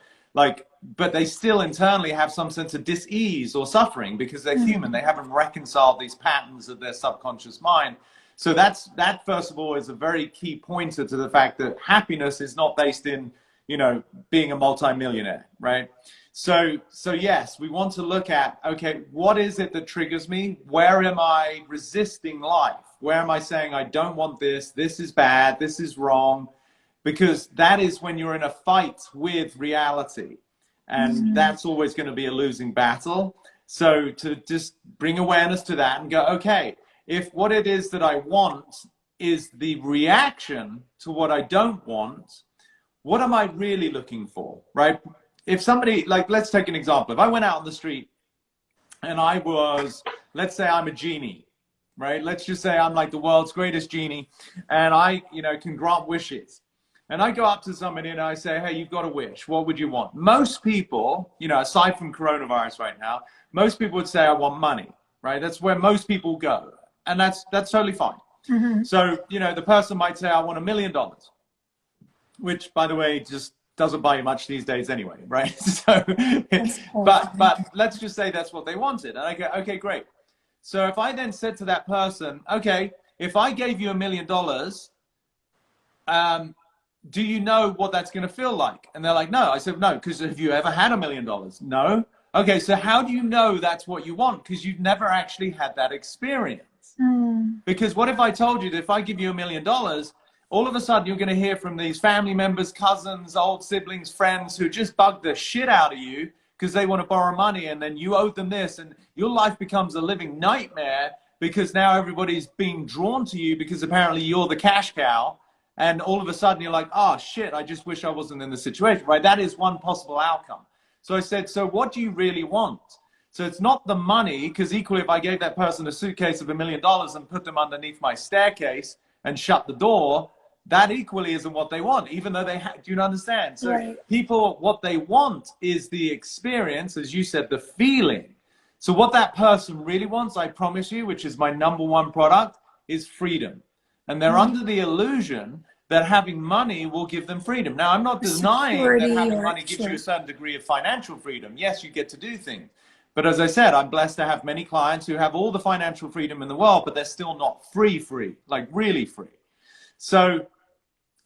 Speaker 1: but they still internally have some sense of dis-ease or suffering because they're human. They haven't reconciled these patterns of their subconscious mind. So that first of all is a very key pointer to the fact that happiness is not based in, you know, being a multimillionaire, right? So yes, we want to look at, okay, what is it that triggers me? Where am I resisting life? Where am I saying, I don't want this, this is bad, this is wrong? Because that is when you're in a fight with reality. And that's always going to be a losing battle. So to just bring awareness to that and go, okay, if what it is that I want is the reaction to what I don't want, what am I really looking for, right? If somebody, like, let's take an example. If I went out on the street and I was, let's say I'm a genie, right? Let's just say I'm like the world's greatest genie and I, can grant wishes. And I go up to somebody and I say, hey, you've got a wish. What would you want? Most people, aside from coronavirus right now, most people would say, I want money, right? That's where most people go. And that's totally fine. Mm-hmm. So, the person might say, I want $1 million, which, by the way, just doesn't buy you much these days anyway, right? So, but let's just say that's what they wanted. And I go, okay, great. So if I then said to that person, okay, if I gave you $1 million, do you know what that's going to feel like? And they're like, no. I said, no, because have you ever had $1 million? No. Okay, so how do you know that's what you want? Because you've never actually had that experience. Because what if I told you that if I give you $1 million, all of a sudden you're going to hear from these family members, cousins, old siblings, friends who just bug the shit out of you because they want to borrow money, and then you owe them this, and your life becomes a living nightmare because now everybody's being drawn to you because apparently you're the cash cow. And all of a sudden you're like, oh shit, I just wish I wasn't in this situation, right? That is one possible outcome. So I said, so what do you really want? So it's not the money, because equally if I gave that person a suitcase of $1 million and put them underneath my staircase and shut the door, that equally isn't what they want, even though they do you understand? So right. People, what they want is the experience, as you said, the feeling. So what that person really wants, I promise you, which is my #1 product, is freedom. And they're under the illusion that having money will give them freedom. Now, I'm not denying that having money gives you a certain degree of financial freedom. Yes, you get to do things. But as I said, I'm blessed to have many clients who have all the financial freedom in the world, but they're still not free, like really free. So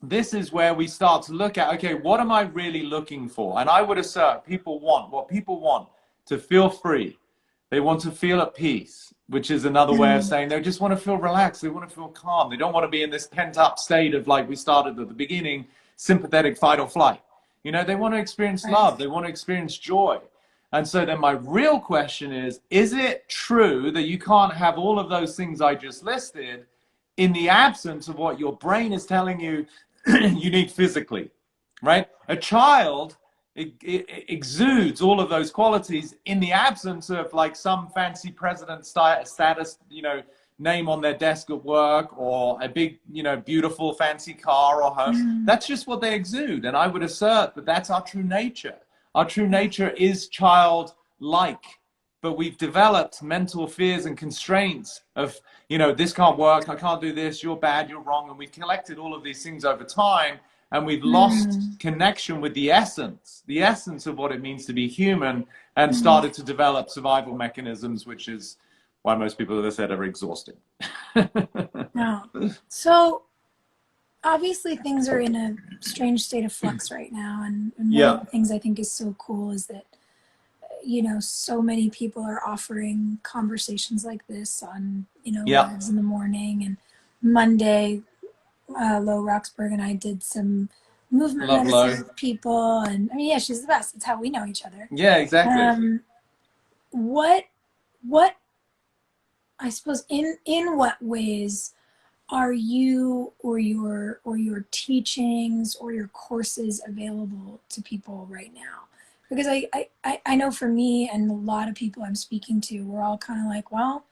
Speaker 1: this is where we start to look at, okay, what am I really looking for? And I would assert people want to feel free. They want to feel at peace, which is another way of saying they just want to feel relaxed. They want to feel calm. They don't want to be in this pent up state of, like we started at the beginning, sympathetic fight or flight. They want to experience love. They want to experience joy. And so then my real question is it true that you can't have all of those things I just listed in the absence of what your brain is telling you you need physically, right? A child it exudes all of those qualities in the absence of like some fancy president status, name on their desk at work, or a big, beautiful fancy car or home. That's just what they exude. And I would assert that that's our true nature. Our true nature is childlike, but we've developed mental fears and constraints of, this can't work, I can't do this, you're bad, you're wrong. And we've collected all of these things over time. And we've lost connection with the essence of what it means to be human, and started to develop survival mechanisms, which is why most people, as I said, are exhausted.
Speaker 2: Yeah. So obviously things are in a strange state of flux right now. And one of the things I think is so cool is that, so many people are offering conversations like this on, lives in the morning. And Monday, Lo Roxburgh and I did some movement medicine with people, and I mean, she's the best. It's how we know each other.
Speaker 1: Yeah, exactly.
Speaker 2: What I suppose in what ways are you or your teachings or your courses available to people right now? Because I know for me and a lot of people I'm speaking to, we're all kind of like, well,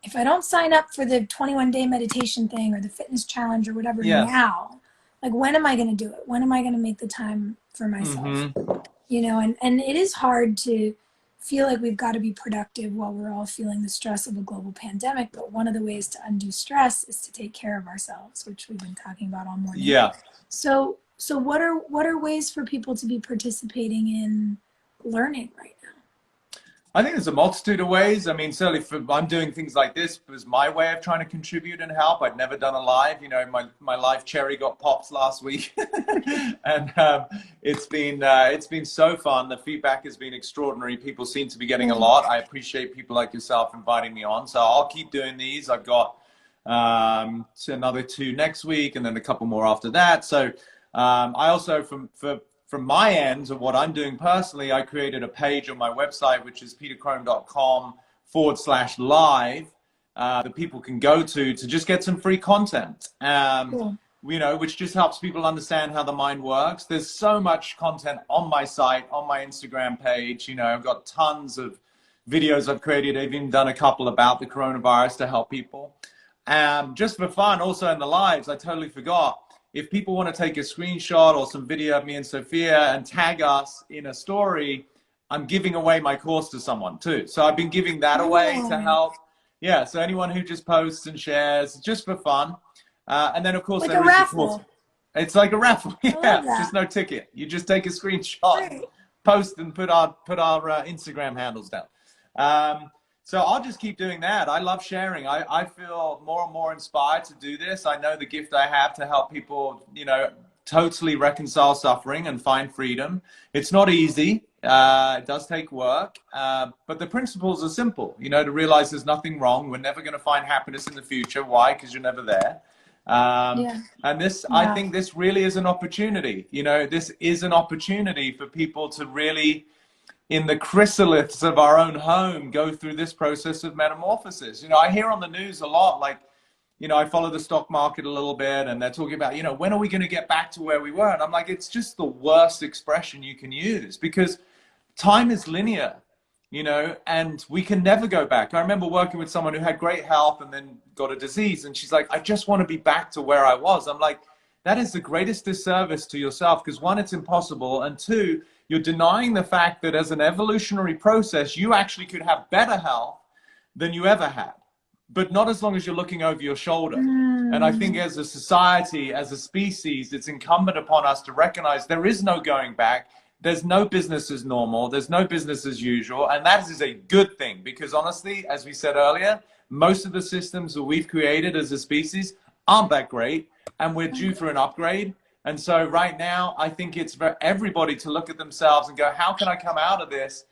Speaker 2: if I don't sign up for the 21-day meditation thing or the fitness challenge or whatever now, like, when am I going to do it? When am I going to make the time for myself? And it is hard to feel like we've got to be productive while we're all feeling the stress of a global pandemic. But one of the ways to undo stress is to take care of ourselves, which we've been talking about all morning. Yeah. So what are ways for people to be participating in learning right now?
Speaker 1: I think there's a multitude of ways. I mean, certainly I'm doing things like this was my way of trying to contribute and help. I'd never done a live, my live cherry got popped last week. And it's been so fun. The feedback has been extraordinary. People seem to be getting a lot. I appreciate people like yourself inviting me on. So I'll keep doing these. I've got another 2 next week and then a couple more after that. So I also, for from my end of what I'm doing personally, I created a page on my website, which is petercrone.com/live, that people can go to just get some free content.
Speaker 2: Cool.
Speaker 1: You know, which just helps people understand how the mind works. There's so much content on my site, on my Instagram page. You know, I've got tons of videos I've created. I've even done a couple about the coronavirus to help people. Just for fun, also in the lives, I totally forgot. If people want to take a screenshot or some video of me and Sophia and tag us in a story, I'm giving away my course to someone too. So I've been giving that away to help. Yeah, so anyone who just posts and shares, just for fun. And then, of course,
Speaker 2: Like
Speaker 1: there
Speaker 2: a
Speaker 1: is
Speaker 2: raffle.
Speaker 1: It's like a raffle. Yeah,
Speaker 2: that.
Speaker 1: just no ticket. You just take a screenshot,
Speaker 2: Right.
Speaker 1: post, and put our Instagram handles down. So I'll just keep doing that. I love sharing. I feel more and more inspired to do this. I know the gift I have to help people, you know, totally reconcile suffering and find freedom. It's not easy. It does take work, but the principles are simple, you know, to realize there's nothing wrong. We're never going to find happiness in the future. Why? Because you're never there. And this, I think this really is an opportunity. You know, this is an opportunity for people to really, in the chrysalids of our own home, go through this process of metamorphosis. You know, I hear on the news a lot, like, you know, I follow the stock market a little bit, and they're talking about, you know, when are we going to get back to where we were? And I'm like, it's just the worst expression you can use, because time is linear, you know, and we can never go back. I remember working with someone who had great health and then got a disease, and she's like, I just want to be back to where I was. I'm like, that is the greatest disservice to yourself, because one, it's impossible, and two, you're denying the fact that as an evolutionary process, you actually could have better health than you ever had, but not as long as you're looking over your shoulder. And I think as a society, as a species, it's incumbent upon us to recognize there is no going back. There's no business as normal. There's no business as usual. And that is a good thing, because honestly, as we said earlier, most of the systems that we've created as a species aren't that great, and we're due for an upgrade. And so right now, I think it's for everybody to look at themselves and go, how can I come out of this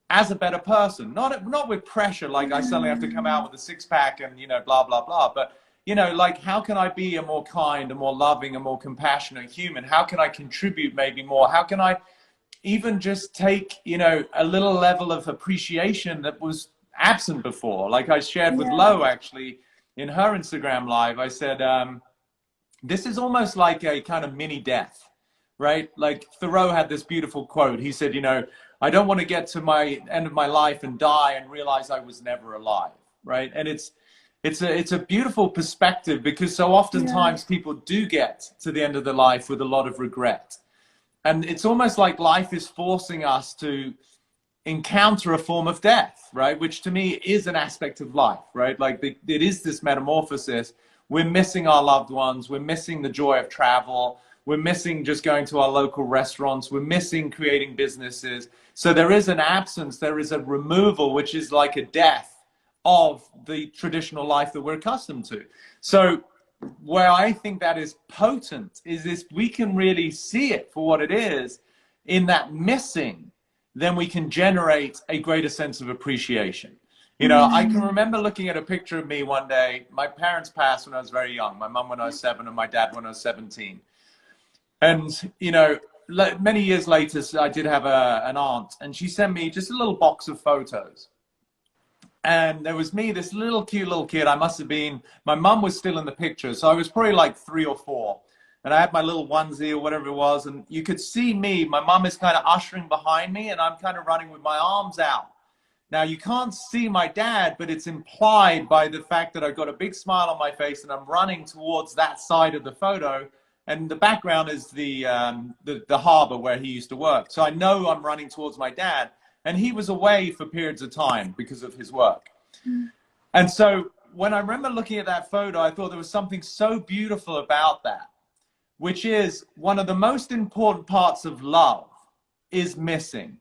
Speaker 1: as a better person? Not with pressure, like I suddenly have to come out with a six-pack and, you know, blah, blah, blah. But, you know, like, how can I be a more kind, a more loving, a more compassionate human? How can I contribute maybe more? How can I even just take, you know, a little level of appreciation that was absent before? Like I shared with Lo, actually, in her Instagram live, I said, this is almost like a kind of mini death, right? Like Thoreau had this beautiful quote. He said, you know, I don't want to get to my end of my life and die and realize I was never alive, right? And it's a beautiful perspective, because so oftentimes people do get to the end of their life with a lot of regret. And it's almost like life is forcing us to encounter a form of death, right? Which to me is an aspect of life, right? Like it is this metamorphosis. We're missing our loved ones. We're missing the joy of travel. We're missing just going to our local restaurants. We're missing creating businesses. So there is an absence. There is a removal, which is like a death of the traditional life that we're accustomed to. So where I think that is potent is this: we can really see it for what it is in that missing, then we can generate a greater sense of appreciation. You know, I can remember looking at a picture of me one day. My parents passed when I was very young. My mum when I was 7 and my dad when I was 17. And, you know, many years later, I did have an aunt, and she sent me just a little box of photos. And there was me, this little cute little kid. I must have been, my mum was still in the picture, so I was probably like 3 or 4. And I had my little onesie or whatever it was, and you could see me. My mum is kind of ushering behind me, and I'm kind of running with my arms out. Now, you can't see my dad, but it's implied by the fact that I've got a big smile on my face and I'm running towards that side of the photo. And the background is the harbor where he used to work. So I know I'm running towards my dad. And he was away for periods of time because of his work. And so when I remember looking at that photo, I thought there was something so beautiful about that, which is one of the most important parts of love is missing.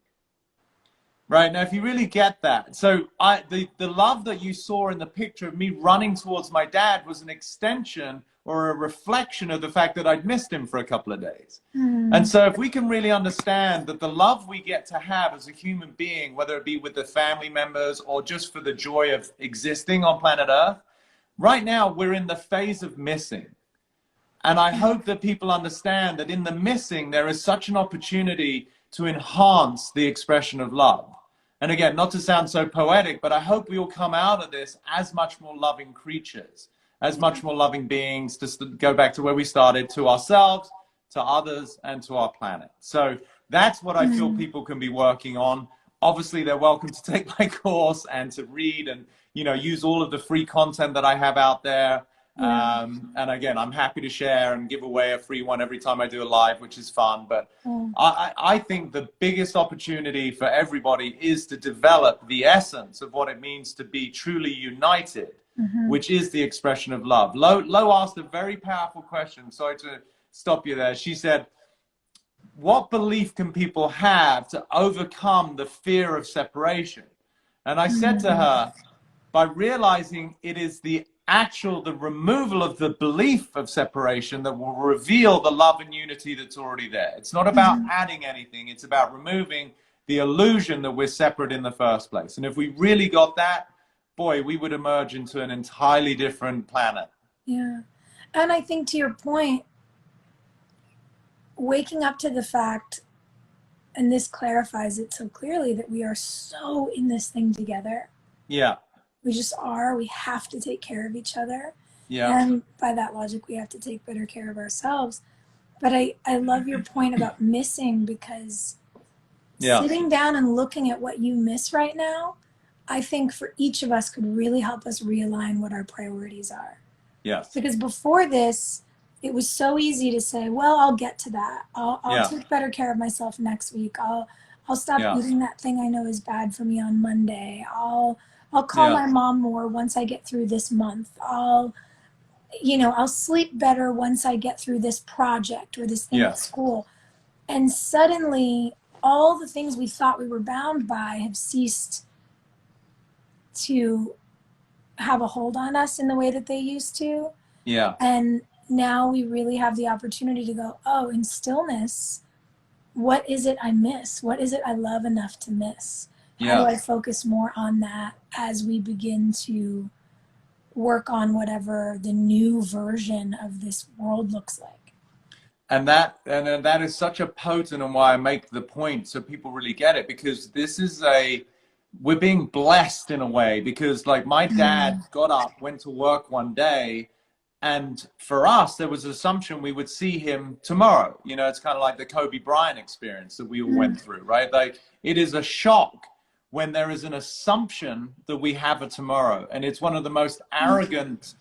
Speaker 1: Right? Now, if you really get that. So the love that you saw in the picture of me running towards my dad was an extension or a reflection of the fact that I'd missed him for a couple of days. And so if we can really understand that the love we get to have as a human being, whether it be with the family members or just for the joy of existing on planet Earth, right now we're in the phase of missing. And I hope that people understand that in the missing, there is such an opportunity to enhance the expression of love. And again, not to sound so poetic, but I hope we will come out of this as much more loving creatures, as much more loving beings, to go back to where we started, to ourselves, to others, and to our planet. So that's what I feel people can be working on. Obviously, they're welcome to take my course and to read and, you know, use all of the free content that I have out there. And again, I'm happy to share and give away a free one every time I do a live, which is fun. But I think the biggest opportunity for everybody is to develop the essence of what it means to be truly united, which is the expression of love. Lo asked a very powerful question. Sorry to stop you there. She said, what belief can people have to overcome the fear of separation? And I said to her, by realizing it is the removal of the belief of separation that will reveal the love and unity that's already there. It's not about adding anything. It's about removing the illusion that we're separate in the first place. And if we really got that, boy, we would emerge into an entirely different planet.
Speaker 2: Yeah. And I think to your point, waking up to the fact, and this clarifies it so clearly, that we are so in this thing together.
Speaker 1: Yeah.
Speaker 2: We just are. We have to take care of each other.
Speaker 1: Yeah.
Speaker 2: And by that logic, we have to take better care of ourselves. But I love your point about missing, because sitting down and looking at what you miss right now, I think for each of us could really help us realign what our priorities are.
Speaker 1: Yes.
Speaker 2: Because before this, it was so easy to say, well, I'll get to that. I'll take better care of myself next week. I'll stop eating that thing I know is bad for me on Monday. I'll call my mom more once I get through this month. I'll sleep better once I get through this project or this thing at school. And suddenly, all the things we thought we were bound by have ceased to have a hold on us in the way that they used to.
Speaker 1: Yeah.
Speaker 2: And now we really have the opportunity to go, oh, in stillness, what is it I miss? What is it I love enough to miss? How do I focus more on that as we begin to work on whatever the new version of this world looks like?
Speaker 1: And that is such a potent, and why I make the point so people really get it, because this is we're being blessed in a way, because like my dad got up, went to work one day, and for us, there was an assumption we would see him tomorrow. You know, it's kind of like the Kobe Bryant experience that we all went through, right? Like, it is a shock when there is an assumption that we have a tomorrow. And it's one of the most arrogant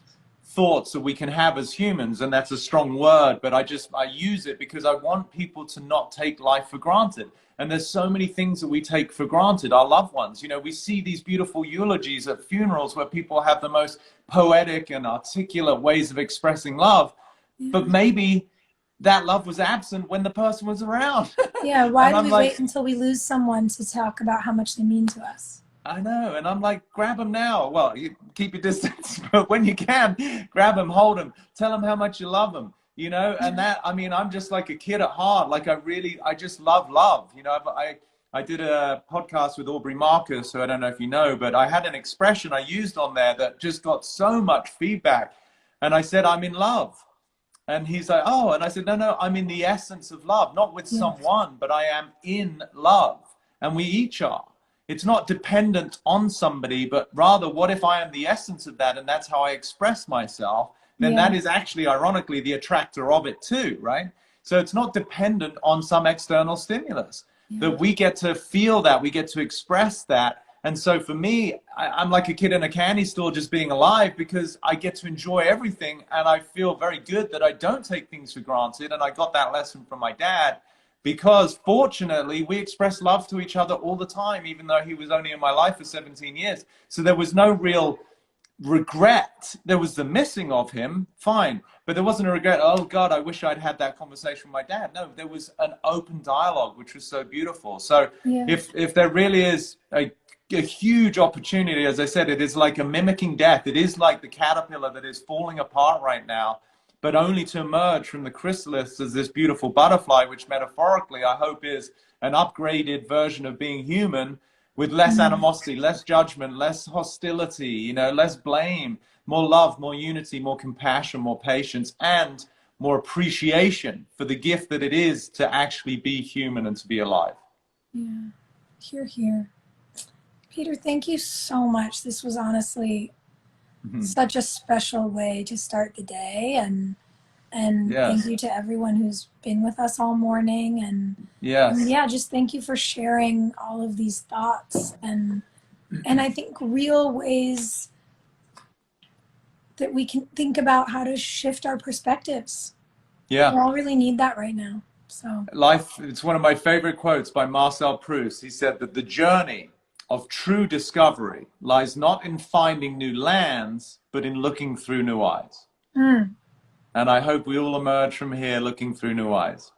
Speaker 1: thoughts that we can have as humans. And that's a strong word, but I use it because I want people to not take life for granted. And there's so many things that we take for granted, our loved ones. You know, we see these beautiful eulogies at funerals where people have the most poetic and articulate ways of expressing love, but maybe that love was absent when the person was around.
Speaker 2: Yeah, why do we wait until we lose someone to talk about how much they mean to us?
Speaker 1: I know, and I'm like, grab them now. Well, you keep your distance, but when you can, grab them, hold them, tell them how much you love them, you know? And that, I mean, I'm just like a kid at heart. Like, I just love love. You know, I did a podcast with Aubrey Marcus, who I don't know if you know, but I had an expression I used on there that just got so much feedback. And I said, I'm in love. And he's like, oh, and I said, no, I'm in the essence of love, not with someone, but I am in love. And we each are. It's not dependent on somebody, but rather, what if I am the essence of that, and that's how I express myself? Then that is actually, ironically, the attractor of it too, right? So it's not dependent on some external stimulus. That we get to feel that, we get to express that. And so for me, I'm like a kid in a candy store just being alive, because I get to enjoy everything, and I feel very good that I don't take things for granted. And I got that lesson from my dad, because fortunately we express love to each other all the time, even though he was only in my life for 17 years. So there was no real regret. There was the missing of him, fine, but there wasn't a regret, oh God, I wish I'd had that conversation with my dad. No, there was an open dialogue, which was so beautiful. So if there really is a huge opportunity, as I said, it is like a mimicking death. It is like the caterpillar that is falling apart right now, but only to emerge from the chrysalis as this beautiful butterfly, which metaphorically I hope is an upgraded version of being human, with less animosity, less judgment, less hostility, you know, less blame, more love, more unity, more compassion, more patience, and more appreciation for the gift that it is to actually be human and to be alive.
Speaker 2: Yeah, hear, hear. Peter, thank you so much. This was honestly such a special way to start the day, and thank you to everyone who's been with us all morning, and yeah, just thank you for sharing all of these thoughts and I think real ways that we can think about how to shift our perspectives.
Speaker 1: Yeah,
Speaker 2: we all really need that right now. So
Speaker 1: life, it's one of my favorite quotes by Marcel Proust. He said that the journey of true discovery lies not in finding new lands, but in looking through new eyes. And I hope we all emerge from here looking through new eyes.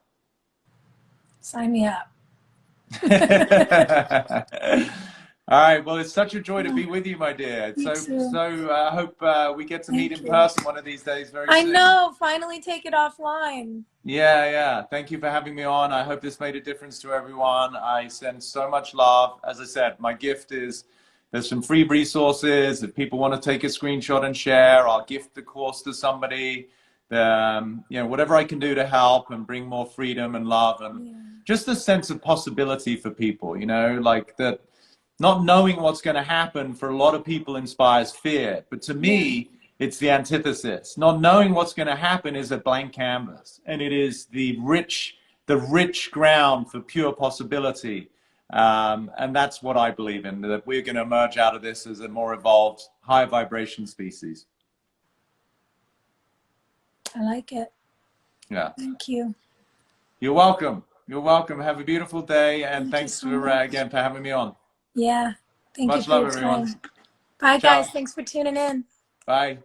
Speaker 2: Sign me up.
Speaker 1: All right. Well, it's such a joy to be with you, my dear. I hope we get to meet in person one of these days very soon.
Speaker 2: I know. Finally take it offline.
Speaker 1: Yeah. Thank you for having me on. I hope this made a difference to everyone. I send so much love. As I said, my gift is there's some free resources. If people want to take a screenshot and share, I'll gift the course to somebody. Whatever I can do to help and bring more freedom and love and just a sense of possibility for people, like that. Not knowing what's going to happen for a lot of people inspires fear. But to me, it's the antithesis. Not knowing what's going to happen is a blank canvas. And it is the rich ground for pure possibility. And that's what I believe in, that we're going to emerge out of this as a more evolved, high vibration species.
Speaker 2: I like it.
Speaker 1: Yeah.
Speaker 2: Thank you.
Speaker 1: You're welcome. You're welcome. Have a beautiful day. And thanks
Speaker 2: so
Speaker 1: for, again, for having me on.
Speaker 2: Yeah. Thank you
Speaker 1: Much
Speaker 2: for
Speaker 1: love,
Speaker 2: your
Speaker 1: everyone.
Speaker 2: time. Bye, guys. Thanks for tuning in.
Speaker 1: Bye.